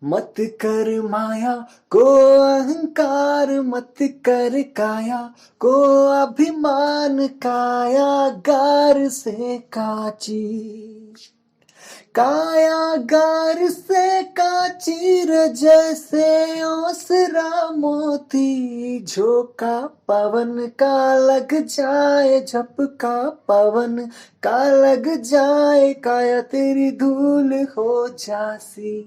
मत कर माया को अहंकार, मत कर काया को अभिमान, कायागार से काची। कायागार से काचीर जैसे ओसरा मोती, झोंका पवन का लग जाए, झपका पवन का लग जाए, काया तेरी धूल हो जासी,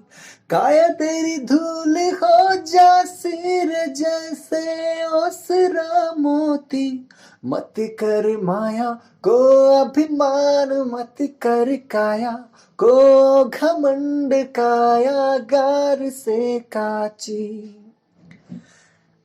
काया तेरी धूल हो जासी रे जैसे ओसरा मोती। मत कर माया को अभिमान, मत कर काया को घमंड, कायागार से काची।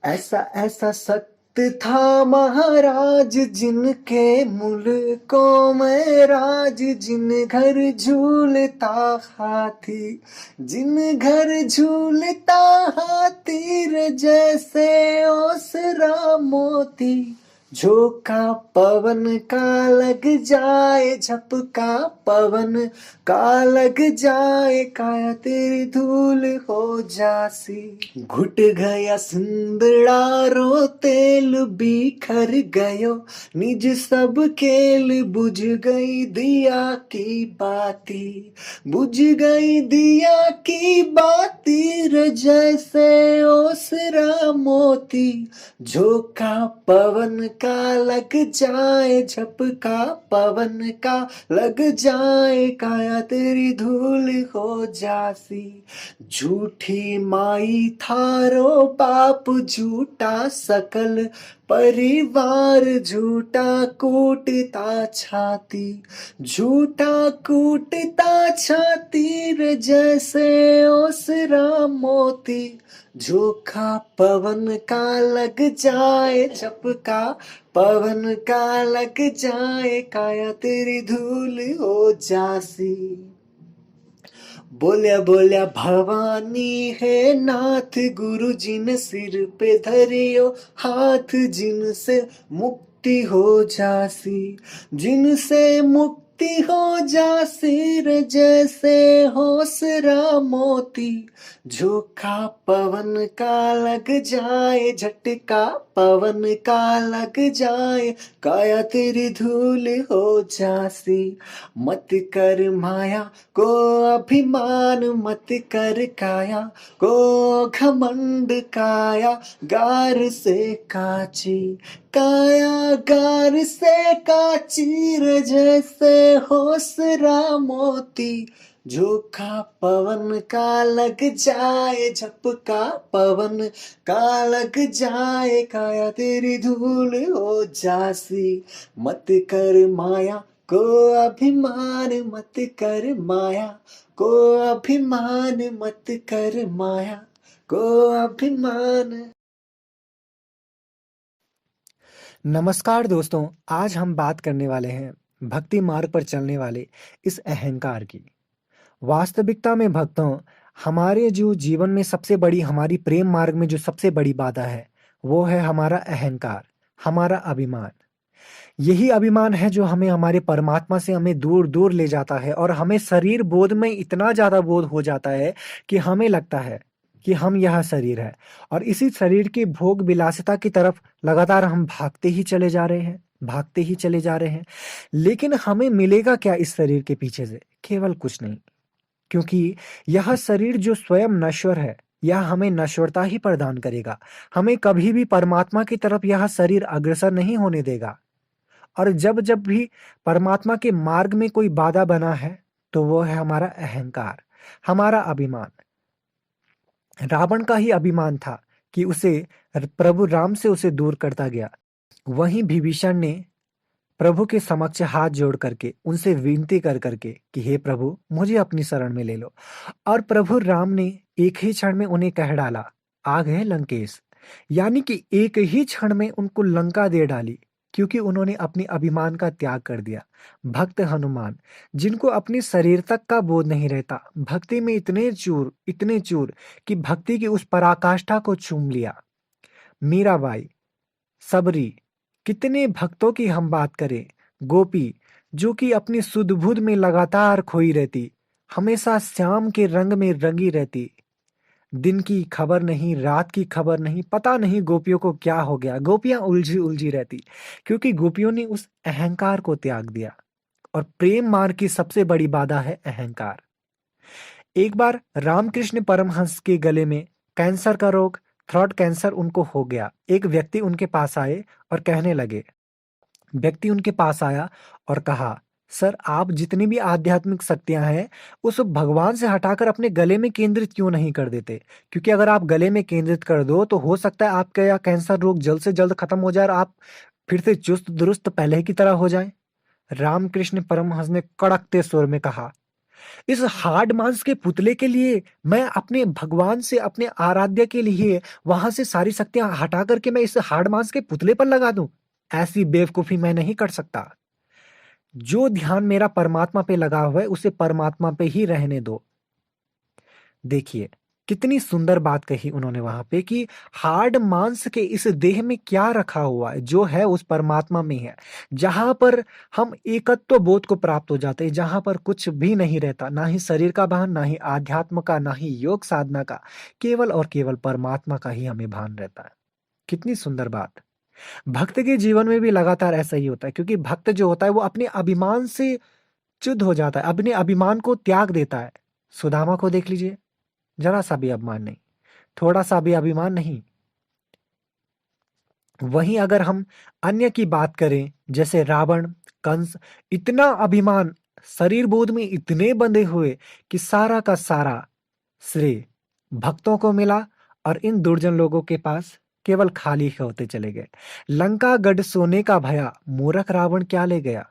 ऐसा ऐसा सत्य था महाराज, जिनके मुल्कों में राज, जिन घर झूलता हाथी, जिन घर झूलता हाथी रे जैसे ओसरा मोती, झोंका पवन का लग जाए, झपका पवन का लग जाए, काया तेरी धूल हो जासी। घुट गया सिंदड़ा रो तेल, बिखर गयो निज सब खेल, बुझ गई दिया की बाती, बुझ गई दिया की बाती रे जैसे ओसरा मोती, झोंका पवन का लग जाए, झपका पवन का लग जाए, काया तेरी धूल हो जासी। झूठी माई थारो बाप, झूठा सकल परिवार, झूठा कूटता छाती, झूठा कूटता छाती रे जैसे ओसरा मोती, झोंका पवन का लग जाए, झपका पवन का लग जाए, काया तेरी धूल हो जासी। बोल्या बोल्या भवानी है नाथ, गुरु जिन सिर पे धरियो हाथ, जिनसे मुक्ति हो जासी, जिनसे मुक्ति हो जासी रे जैसे ओसरा मोती, झोंका पवन का लग जाए, झटका पवन का लग जाए, काया तेरी धूल हो जासी। मत कर माया को अभिमान, मत कर काया को घमंड, काया गार से काची, काया गार से काची रे जैसे ओसरा मोती, झोंका पवन का लग जाए, झपका पवन का लग जाए, काया तेरी धूल हो जासी। मत कर माया को अभिमान, मत कर माया को अभिमान, मत कर माया को अभिमान। नमस्कार दोस्तों, आज हम बात करने वाले हैं भक्ति मार्ग पर चलने वाले इस अहंकार की। वास्तविकता में भक्तों, हमारे जो जीवन में सबसे बड़ी, हमारी प्रेम मार्ग में जो सबसे बड़ी बाधा है, वो है हमारा अहंकार, हमारा अभिमान। यही अभिमान है जो हमें हमारे परमात्मा से हमें दूर दूर ले जाता है, और हमें शरीर बोध में इतना ज्यादा बोध हो जाता है कि हमें लगता है कि हम यह शरीर है, और इसी शरीर की भोग विलासिता की तरफ लगातार हम भागते ही चले जा रहे हैं, भागते ही चले जा रहे हैं। लेकिन हमें मिलेगा क्या इस शरीर के पीछे से? केवल कुछ नहीं, क्योंकि यह शरीर जो स्वयं नश्वर है, यह हमें नश्वरता ही प्रदान करेगा। हमें कभी भी परमात्मा की तरफ यह शरीर अग्रसर नहीं होने देगा। और जब जब भी परमात्मा के मार्ग में कोई बाधा बना है, तो वो है हमारा अहंकार, हमारा अभिमान। रावण का ही अभिमान था कि उसे प्रभु राम से उसे दूर करता गया। वहीं विभीषण ने प्रभु के समक्ष हाथ जोड़ करके उनसे विनती कर करके कि हे प्रभु, मुझे अपनी शरण में ले लो। और प्रभु राम ने एक ही क्षण में उन्हें कह डाला, आ गए लंकेश। यानी कि एक ही क्षण में उनको लंका दे डाली, क्योंकि उन्होंने अपनी अभिमान का त्याग कर दिया। भक्त हनुमान, जिनको अपने शरीर तक का बोध नहीं रहता, भक्ति में इतने चूर कि भक्ति की उस पराकाष्ठा को चूम लिया। मीराबाई, सबरी, कितने भक्तों की हम बात करें, गोपी, जो कि अपनी सुध बुध में लगातार खोई रहती, हमेशा श्याम के रंग में रंगी रहती, दिन की खबर नहीं, रात की खबर नहीं, पता नहीं गोपियों को क्या हो गया। गोपियां उलझी उलझी रहती, क्योंकि गोपियों ने उस अहंकार को त्याग दिया। और प्रेम मार्ग की सबसे बड़ी बाधा है अहंकार। एक बार रामकृष्ण परमहंस के गले में कैंसर का रोग, थ्रोट कैंसर उनको हो गया। एक व्यक्ति उनके पास आए और कहने लगे, व्यक्ति उनके पास आया और कहा, सर आप जितनी भी आध्यात्मिक शक्तियां हैं उस भगवान से हटाकर अपने गले में केंद्रित क्यों नहीं कर देते? क्योंकि अगर आप गले में केंद्रित कर दो तो हो सकता है आपका यह कैंसर रोग जल्द से जल्द खत्म हो जाए और आप फिर से चुस्त दुरुस्त पहले की तरह हो जाए। रामकृष्ण परमहंस ने कड़कते स्वर में कहा, इस हार्ड मांस के पुतले के लिए मैं अपने भगवान से, अपने आराध्य के लिए वहां से सारी शक्तियां हटा करके मैं इस हार्ड मांस के पुतले पर लगा दूं? ऐसी बेवकूफी मैं नहीं कर सकता। जो ध्यान मेरा परमात्मा पे लगा हुआ है उसे परमात्मा पे ही रहने दो। देखिए कितनी सुंदर बात कही उन्होंने वहां पे कि हार्ड मांस के इस देह में क्या रखा हुआ है, जो है उस परमात्मा में है, जहां पर हम एकत्व बोध को प्राप्त हो जाते हैं, जहां पर कुछ भी नहीं रहता, ना ही शरीर का भान, ना ही आध्यात्म का, ना ही योग साधना का, केवल और केवल परमात्मा का ही हमें भान रहता है। कितनी सुंदर बात। भक्त के जीवन में भी लगातार ऐसा ही होता है, क्योंकि भक्त जो होता है वो अपने अभिमान से च्युत हो जाता है, अपने अभिमान को त्याग देता है। सुदामा को देख लीजिए, जरा सा भी अभिमान नहीं, थोड़ा सा भी अभिमान नहीं। वहीं अगर हम अन्य की बात करें, जैसे रावण, कंस, इतना अभिमान, शरीर बोध में इतने बंधे हुए कि सारा का सारा श्रेय भक्तों को मिला और इन दुर्जन लोगों के पास केवल खाली होते चले गए। लंका गढ़ सोने का भया, मूर्ख रावण क्या ले गया?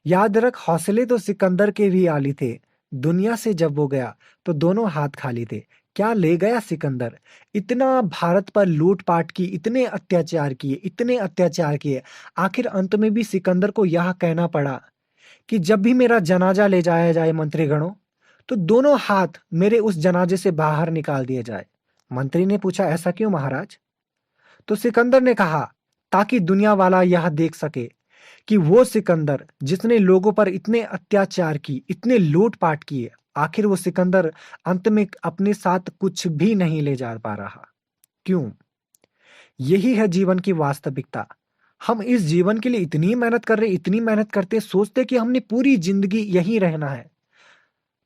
याद रख हौसले तो सिकंदर के भी आली थे, दुनिया से जब वो गया तो दोनों हाथ खाली थे। क्या ले गया सिकंदर? इतना भारत पर लूटपाट की, इतने अत्याचार किए, इतने अत्याचार किए, आखिर अंत में भी सिकंदर को यह कहना पड़ा कि जब भी मेरा जनाजा ले जाया जाए मंत्रीगणों, तो दोनों हाथ मेरे उस जनाजे से बाहर निकाल दिए जाए। मंत्री ने पूछा, ऐसा क्यों महाराज? तो सिकंदर ने कहा, ताकि दुनिया वाला यह देख सके कि वो सिकंदर जिसने लोगों पर इतने अत्याचार की, इतने लूटपाट किए, आखिर वो सिकंदर अंत में अपने साथ कुछ भी नहीं ले जा पा रहा। क्यों? यही है जीवन की वास्तविकता। हम इस जीवन के लिए इतनी मेहनत कर रहे, इतनी मेहनत करते, सोचते कि हमने पूरी जिंदगी यहीं रहना है।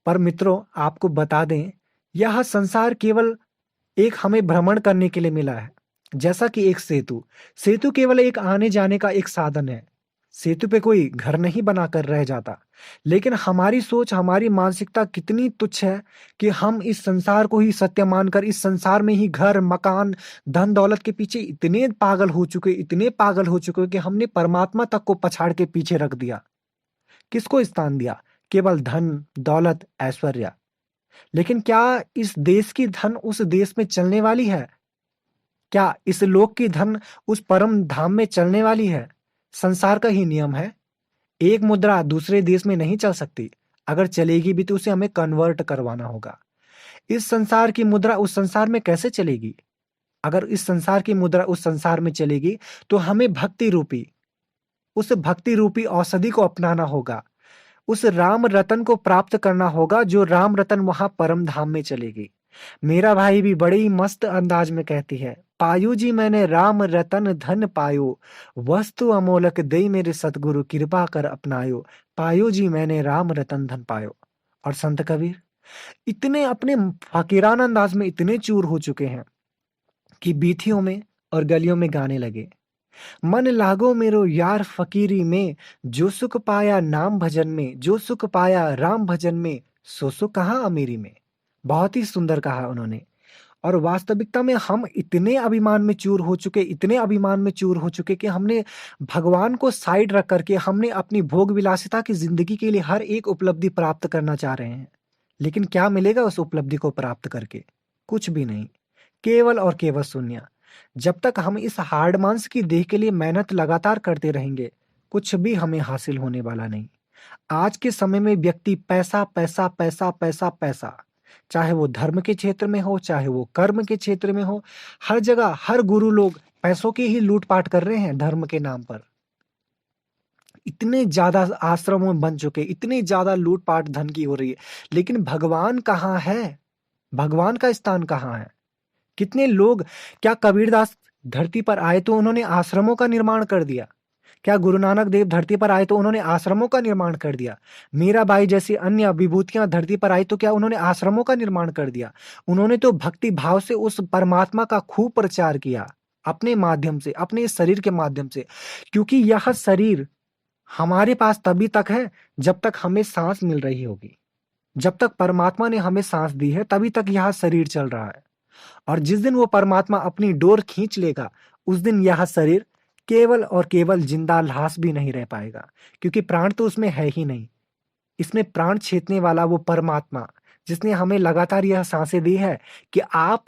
पर मित्रों, आपको बता दें, यह संसार केवल एक हमें भ्रमण करने के लिए मिला है। जैसा कि एक सेतु, सेतु केवल एक आने जाने का एक साधन है। सेतु पे कोई घर नहीं बनाकर रह जाता। लेकिन हमारी सोच, हमारी मानसिकता कितनी तुच्छ है कि हम इस संसार को ही सत्य मानकर, इस संसार में ही घर, मकान, धन दौलत के पीछे इतने पागल हो चुके, इतने पागल हो चुके कि हमने परमात्मा तक को पछाड़ के पीछे रख दिया। किसको स्थान दिया? केवल धन, दौलत, ऐश्वर्य। लेकिन क्या इस देश की धन उस देश में चलने वाली है? क्या इस लोक की धन उस परम धाम में चलने वाली है? संसार का ही नियम है, एक मुद्रा दूसरे देश में नहीं चल सकती। अगर चलेगी भी तो उसे हमें कन्वर्ट करवाना होगा। इस संसार की मुद्रा उस संसार में कैसे चलेगी? अगर इस संसार की मुद्रा उस संसार में चलेगी तो हमें भक्ति रूपी, उस भक्ति रूपी औषधि को अपनाना होगा, उस राम रतन को प्राप्त करना होगा, जो राम रतन वहां परम धाम में चलेगी। मेरा भाई भी बड़े ही मस्त अंदाज में कहती है, पायु जी मैंने राम रतन धन पायो, वस्तु अमोलक दे मेरे सतगुरु कृपा कर अपनायो, पायु जी मैंने राम रतन धन पायो। और संत कबीर इतने अपने फकीराना अंदाज में इतने चूर हो चुके हैं कि बीथियों में और गलियों में गाने लगे, मन लागो मेरो यार फकीरी में, जो सुख पाया नाम भजन में, जो सुख पाया राम भजन में, सो सुख कहाँ अमीरी में। बहुत ही सुंदर कहा उन्होंने। और वास्तविकता में हम इतने अभिमान में चूर हो चुके, इतने अभिमान में चूर हो चुके कि हमने भगवान को साइड रख करके हमने अपनी भोग विलासिता की जिंदगी के लिए हर एक उपलब्धि प्राप्त करना चाह रहे हैं। लेकिन क्या मिलेगा उस उपलब्धि को प्राप्त करके? कुछ भी नहीं, केवल और केवल शून्य। जब तक हम इस हार्ड मांस की देह के लिए मेहनत लगातार करते रहेंगे, कुछ भी हमें हासिल होने वाला नहीं। आज के समय में व्यक्ति पैसा पैसा पैसा पैसा पैसा, चाहे वो धर्म के क्षेत्र में हो, चाहे वो कर्म के क्षेत्र में हो, हर जगह हर गुरु लोग पैसों की ही लूटपाट कर रहे हैं धर्म के नाम पर। इतने ज्यादा आश्रमों बन चुके, इतनी ज्यादा लूटपाट धन की हो रही है, लेकिन भगवान कहाँ है? भगवान का स्थान कहाँ है? कितने लोग, क्या कबीरदास धरती पर आए तो उन्होंने आश्रमों का निर्माण कर दिया? क्या गुरु नानक देव धरती पर आए तो उन्होंने आश्रमों का निर्माण कर दिया? मीराबाई जैसी अन्य विभूतियां धरती पर आई तो क्या उन्होंने आश्रमों का निर्माण कर दिया? उन्होंने तो भक्ति भाव से उस परमात्मा का खूब प्रचार किया, अपने माध्यम से, अपने इस शरीर के माध्यम से। क्योंकि यह शरीर हमारे पास तभी तक है जब तक हमें सांस मिल रही होगी। जब तक परमात्मा ने हमें सांस दी है तभी तक यह शरीर चल रहा है। और जिस दिन वो परमात्मा अपनी डोर खींच लेगा, उस दिन यह शरीर केवल और केवल जिंदा लाश भी नहीं रह पाएगा, क्योंकि प्राण तो उसमें है ही नहीं। इसमें प्राण छीनने वाला वो परमात्मा, जिसने हमें लगातार यह सांसें दी है कि आप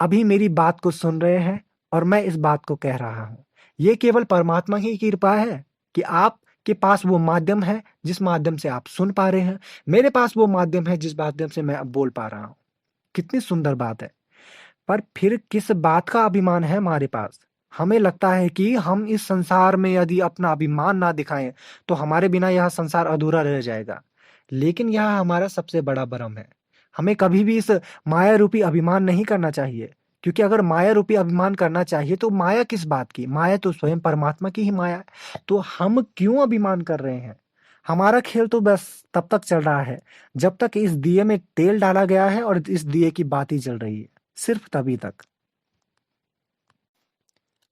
अभी मेरी बात को सुन रहे हैं और मैं इस बात को कह रहा हूं। ये केवल परमात्मा की कृपा है कि आपके पास वो माध्यम है जिस माध्यम से आप सुन पा रहे हैं। मेरे पास वो माध्यम है जिस माध्यम से मैं अब बोल पा रहा हूं। कितनी सुंदर बात है। पर फिर किस बात का अभिमान है हमारे पास? हमें लगता है कि हम इस संसार में यदि अपना अभिमान ना दिखाएं तो हमारे बिना यह संसार अधूरा रह जाएगा। लेकिन यह हमारा सबसे बड़ा भ्रम है। हमें कभी भी इस माया रूपी अभिमान नहीं करना चाहिए, क्योंकि अगर माया रूपी अभिमान करना चाहिए तो माया किस बात की? माया तो स्वयं परमात्मा की ही माया है। तो हम क्यों अभिमान कर रहे हैं? हमारा खेल तो बस तब तक चल रहा है जब तक इस दिए में तेल डाला गया है और इस दिए की बाती जल रही है, सिर्फ तभी तक।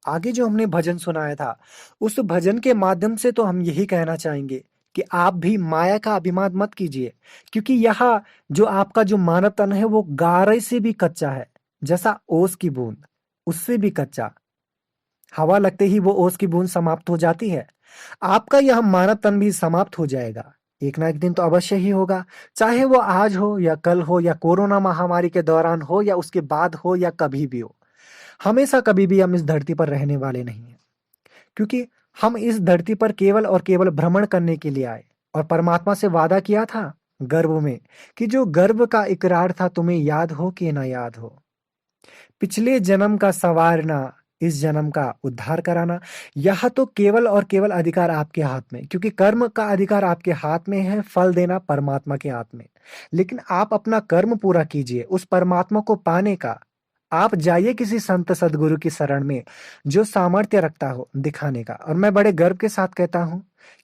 आगे जो हमने भजन सुनाया था, उस भजन के माध्यम से तो हम यही कहना चाहेंगे कि आप भी माया का अभिमान मत कीजिए, क्योंकि यह जो आपका जो मानव तन है वो गारे से भी कच्चा है, जैसा ओस की बूंद, उससे भी कच्चा। हवा लगते ही वो ओस की बूंद समाप्त हो जाती है। आपका यह मानव तन भी समाप्त हो जाएगा, एक ना एक दिन तो अवश्य ही होगा। चाहे वो आज हो या कल हो या कोरोना महामारी के दौरान हो या उसके बाद हो या कभी भी हो, हमेशा कभी भी हम इस धरती पर रहने वाले नहीं हैं। क्योंकि हम इस धरती पर केवल और केवल भ्रमण करने के लिए आए और परमात्मा से वादा किया था गर्भ में, कि जो गर्भ का इकरार था तुम्हें याद हो कि ना याद हो, पिछले जन्म का संवारना, इस जन्म का उद्धार कराना, यह तो केवल और केवल अधिकार आपके हाथ में, क्योंकि कर्म का अधिकार आपके हाथ में है, फल देना परमात्मा के हाथ में। लेकिन आप अपना कर्म पूरा कीजिए उस परमात्मा को पाने का। आप जाइए किसी संत सदगुरु की शरण में जो सामर्थ्य रखता हो दिखाने का। और मैं बड़े गर्व के साथ कहता हूं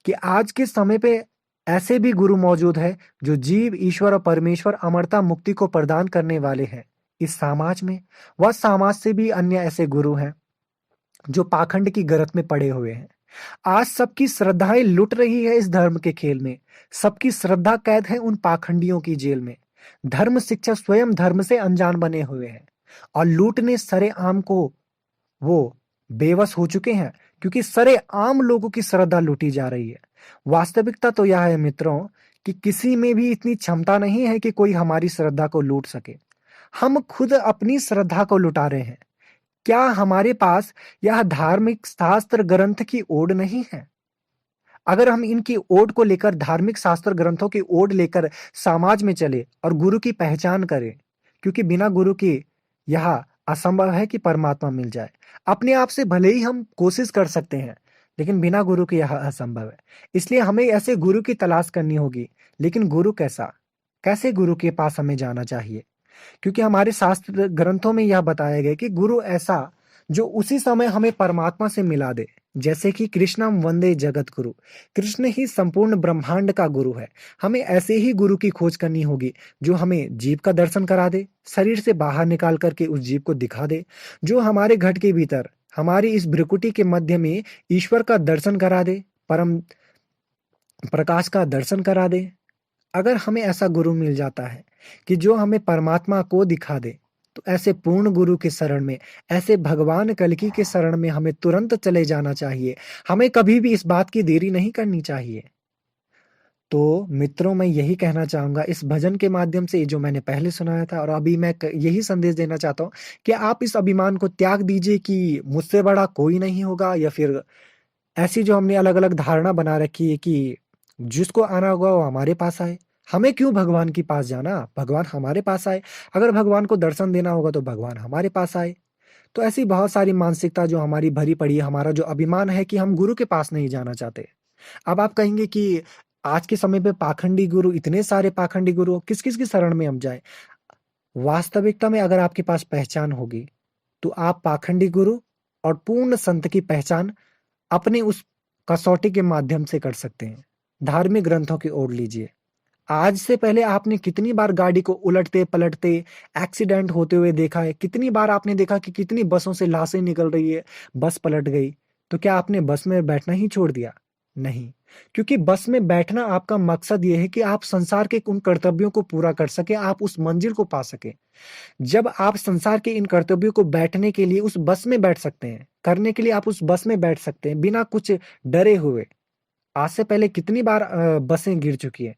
कि आज के समय पे ऐसे भी गुरु मौजूद है जो जीव, ईश्वर और परमेश्वर, अमरता, मुक्ति को प्रदान करने वाले हैं इस समाज में। वह समाज से भी अन्य ऐसे गुरु हैं जो पाखंड की गर्त में पड़े हुए हैं। आज सबकी श्रद्धाएं लुट रही है इस धर्म के खेल में। सबकी श्रद्धा कैद है उन पाखंडियों की जेल में। धर्म शिक्षक स्वयं धर्म से अनजान बने हुए हैं और लूटने सरेआम को वो बेबस हो चुके हैं, क्योंकि सरेआम लोगों की श्रद्धा लूटी जा रही है। वास्तविकता तो यह है मित्रों कि किसी में भी इतनी क्षमता नहीं है कि कोई हमारी श्रद्धा को लूट सके। हम खुद अपनी श्रद्धा को लुटा रहे हैं। क्या हमारे पास यह धार्मिक शास्त्र ग्रंथ की ओढ़ नहीं है? अगर हम इनकी ओढ़ को लेकर, धार्मिक शास्त्र ग्रंथों की ओढ़ लेकर समाज में चले और गुरु की पहचान करें, क्योंकि बिना गुरु के यह असंभव है कि परमात्मा मिल जाए। अपने आप से भले ही हम कोशिश कर सकते हैं, लेकिन बिना गुरु के यह असंभव है। इसलिए हमें ऐसे गुरु की तलाश करनी होगी। लेकिन गुरु कैसा? कैसे गुरु के पास हमें जाना चाहिए? क्योंकि हमारे शास्त्र ग्रंथों में यह बताया गया कि गुरु ऐसा जो उसी समय हमें परमात्मा से मिला दे, जैसे कि कृष्णम वंदे जगत गुरु। कृष्ण ही संपूर्ण ब्रह्मांड का गुरु है। हमें ऐसे ही गुरु की खोज करनी होगी जो हमें जीव का दर्शन करा दे, शरीर से बाहर निकाल करके उस जीव को दिखा दे, जो हमारे घट के भीतर, हमारी इस भ्रुकुटी के मध्य में ईश्वर का दर्शन करा दे, परम प्रकाश का दर्शन करा दे। अगर हमें ऐसा गुरु मिल जाता है कि जो हमें परमात्मा को दिखा दे, तो ऐसे पूर्ण गुरु के शरण में, ऐसे भगवान कल्कि के शरण में हमें तुरंत चले जाना चाहिए। हमें कभी भी इस बात की देरी नहीं करनी चाहिए। तो मित्रों, मैं यही कहना चाहूंगा इस भजन के माध्यम से, जो मैंने पहले सुनाया था, और अभी मैं यही संदेश देना चाहता हूँ कि आप इस अभिमान को त्याग दीजिए कि मुझसे बड़ा कोई नहीं होगा, या फिर ऐसी जो हमने अलग अलग धारणा बना रखी है कि जिसको आना होगा वो हमारे पास आए। हमें क्यों भगवान के पास जाना? भगवान हमारे पास आए। अगर भगवान को दर्शन देना होगा तो भगवान हमारे पास आए। तो ऐसी बहुत सारी मानसिकता जो हमारी भरी पड़ी है, हमारा जो अभिमान है कि हम गुरु के पास नहीं जाना चाहते। अब आप कहेंगे कि आज के समय पे पाखंडी गुरु, इतने सारे पाखंडी गुरु, किस किस की शरण में हम जाए? वास्तविकता में अगर आपके पास पहचान होगी तो आप पाखंडी गुरु और पूर्ण संत की पहचान अपने उस कसौटी के माध्यम से कर सकते हैं। धार्मिक ग्रंथों की ओर लीजिए। आज से पहले आपने कितनी बार गाड़ी को उलटते पलटते एक्सीडेंट होते हुए देखा है? कितनी बार आपने देखा कि कितनी बसों से लाशें निकल रही है, बस पलट गई। तो क्या आपने बस में बैठना ही छोड़ दिया? नहीं, क्योंकि बस में बैठना आपका मकसद ये है कि आप संसार के उन कर्तव्यों को पूरा कर सके, आप उस मंजिल को पा सके। जब आप संसार के इन कर्तव्यों को बैठने के लिए उस बस में बैठ सकते हैं, करने के लिए आप उस बस में बैठ सकते हैं बिना कुछ डरे हुए। आज से पहले कितनी बार बसें गिर चुकी है।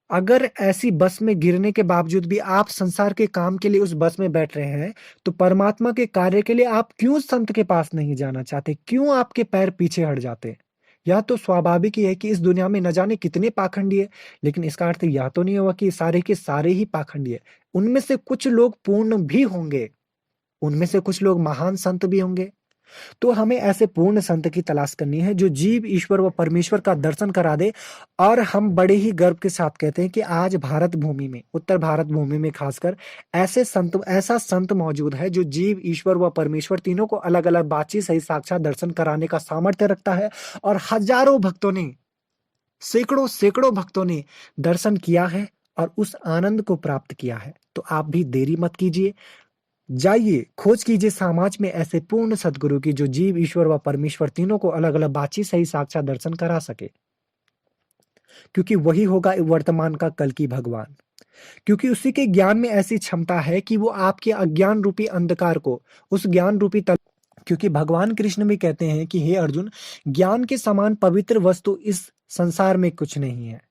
अगर ऐसी बस में गिरने के बावजूद भी आप संसार के काम के लिए उस बस में बैठ रहे हैं, तो परमात्मा के कार्य के लिए आप क्यों संत के पास नहीं जाना चाहते? क्यों आपके पैर पीछे हट जाते? यह तो स्वाभाविक ही है कि इस दुनिया में न जाने कितने पाखंडी है, लेकिन इसका अर्थ यह तो नहीं हुआ कि सारे के सारे ही पाखंडी है। उनमें से कुछ लोग पूर्ण भी होंगे, उनमें से कुछ लोग महान संत भी होंगे। तो हमें ऐसे पूर्ण संत की तलाश करनी है जो जीव ईश्वर व परमेश्वर का दर्शन करा दे। और हम बड़े ही गर्व के साथ कहते हैं कि आज भारत भूमि में, उत्तर भारत भूमि में खासकर ऐसा संत मौजूद है जो जीव ईश्वर व परमेश्वर तीनों को अलग अलग बातचीत सही साक्षात दर्शन कराने का सामर्थ्य रखता है। और हजारों भक्तों ने, सैकड़ों सैकड़ों भक्तों ने दर्शन किया है और उस आनंद को प्राप्त किया है। तो आप भी देरी मत कीजिए, जाइए खोज कीजिए समाज में ऐसे पूर्ण सदगुरु की जो जीव ईश्वर व परमेश्वर तीनों को अलग अलग बातचीत सही साक्षात दर्शन करा सके, क्योंकि वही होगा वर्तमान का कल की भगवान। क्योंकि उसी के ज्ञान में ऐसी क्षमता है कि वो आपके अज्ञान रूपी अंधकार को उस ज्ञान रूपी तल क्योंकि भगवान कृष्ण भी कहते हैं कि हे अर्जुन, ज्ञान के समान पवित्र वस्तु इस संसार में कुछ नहीं है।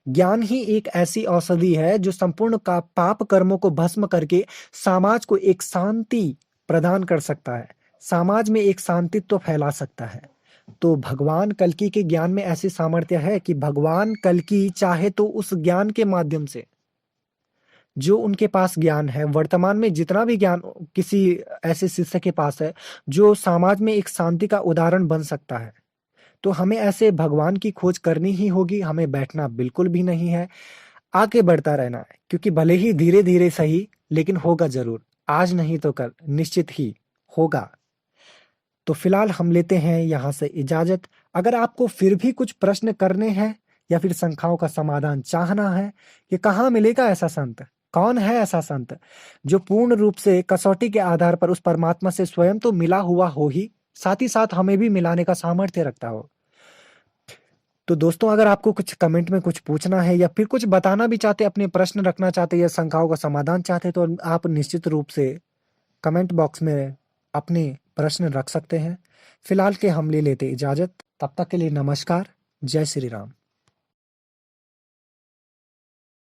ज्ञान ही एक ऐसी औषधि है जो संपूर्ण का पाप कर्मों को भस्म करके समाज को एक शांति प्रदान कर सकता है, समाज में एक शांतित्व फैला सकता है। तो भगवान कल्कि के ज्ञान में ऐसी सामर्थ्य है कि भगवान कल्कि चाहे तो उस ज्ञान के माध्यम से, जो उनके पास ज्ञान है, वर्तमान में जितना भी ज्ञान किसी ऐसे शिष्य के पास है जो समाज में एक शांति का उदाहरण बन सकता है, तो हमें ऐसे भगवान की खोज करनी ही होगी। हमें बैठना बिल्कुल भी नहीं है, आगे बढ़ता रहना है। क्योंकि भले ही धीरे धीरे सही, लेकिन होगा जरूर। आज नहीं तो कल निश्चित ही होगा। तो फिलहाल हम लेते हैं यहाँ से इजाजत। अगर आपको फिर भी कुछ प्रश्न करने हैं या फिर शंकाओं का समाधान चाहना है कि कहाँ मिलेगा ऐसा संत, कौन है ऐसा संत जो पूर्ण रूप से कसौटी के आधार पर उस परमात्मा से स्वयं तो मिला हुआ हो ही, साथ ही साथ हमें भी मिलाने का सामर्थ्य रखता हो। तो दोस्तों, अगर आपको कुछ कमेंट में कुछ पूछना है या फिर कुछ बताना भी चाहते, अपने प्रश्न रखना चाहते या शंकाओं का समाधान चाहते, तो आप निश्चित रूप से कमेंट बॉक्स में अपने प्रश्न रख सकते हैं। फिलहाल के हम ले लेते इजाजत। तब तक के लिए नमस्कार। जय श्री राम।